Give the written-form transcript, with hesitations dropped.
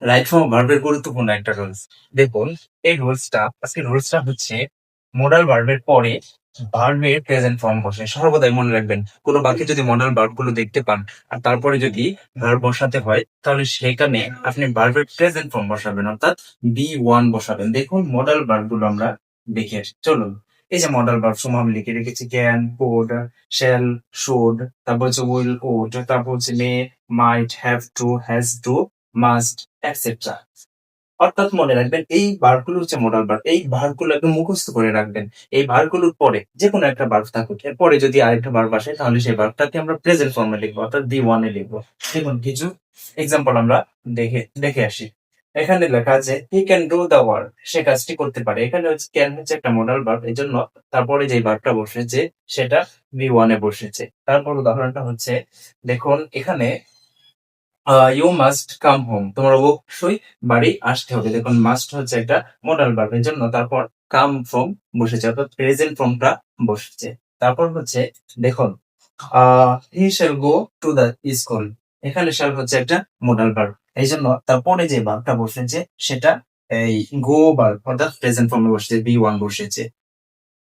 Right form ভার্বের গুরুত্বপূর্ণ একটা রুলস। দেখুন, এই রুলসটা হচ্ছে মোডাল ভার্বের পরে ভার্বের প্রেজেন্ট ফর্ম বসে। সর্বদাই মনে রাখবেন, কোনো বাক্যে যদি মডাল ভার্ব গুলো দেখতে পান আর তারপরে যদি ভার্ব বসাতে হয়, তাহলে সেখানে আপনি ভার্বের প্রেজেন্ট ফর্ম বসাবেন, অর্থাৎ বি ওয়ান বসাবেন। দেখুন মডাল ভার্ব গুলো আমরা দেখে আসি, চলুন। এই যে মডাল ভার্ব সমূহ আমি লিখে রেখেছি: ক্যান, কুড, শ্যাল, শুড, তারপর হচ্ছে উইল, উড, তারপর হচ্ছে may, might, have to, has to, must, etcetera. অর্থাৎ মনে রাখবেন, এই ভার্বগুলো হচ্ছে মোডাল ভার্ব। এই ভার্বগুলো একদম মুখস্থ করে রাখবেন। এই ভার্বগুলোর পরে যে কোনো একটা ভার্ব থাকুক, এরপরে যদি আরেকটা ভার্ব আসে, তাহলে সেই ভার্বটাকে আমরা প্রেজেন্ট ফর্মে লিখবো, অর্থাৎ বি ওয়ানে লিখবো। দেখুন কিছু এক্সাম্পল আমরা দেখে দেখে আসি। এখানে লেখা আছে he can do the work, সে কাজটি করতে পারে। এখানে হচ্ছে ক্যান হচ্ছে একটা মোডাল ভার্ব, এই জন্য তারপরে যে ভার্বটা বসেছে সেটা বি ওয়ানে বসেছে। তারপর উদাহরণটা হচ্ছে, দেখুন এখানে ইউ মাস্ট কাম হোম, তোমার অবশ্যই বাড়ি আসতে হবে। দেখুন মাস্ট হচ্ছে একটা মোডাল ভার্ব, এর জন্য তারপর কাম ফ্রম বসেছে, অর্থাৎ প্রেজেন্ট ফর্মটা বসেছে। তারপর হচ্ছে দেখুন, he shall go to the school, এখানে শ্যাল হচ্ছে একটা মোডাল ভার্ব, এই জন্য তারপরে যে ভার্বটা বসেছে সেটা এই গো ভার্ব, অর্থাৎ প্রেজেন্ট ফর্মে বসেছে, বি ওয়ান বসেছে।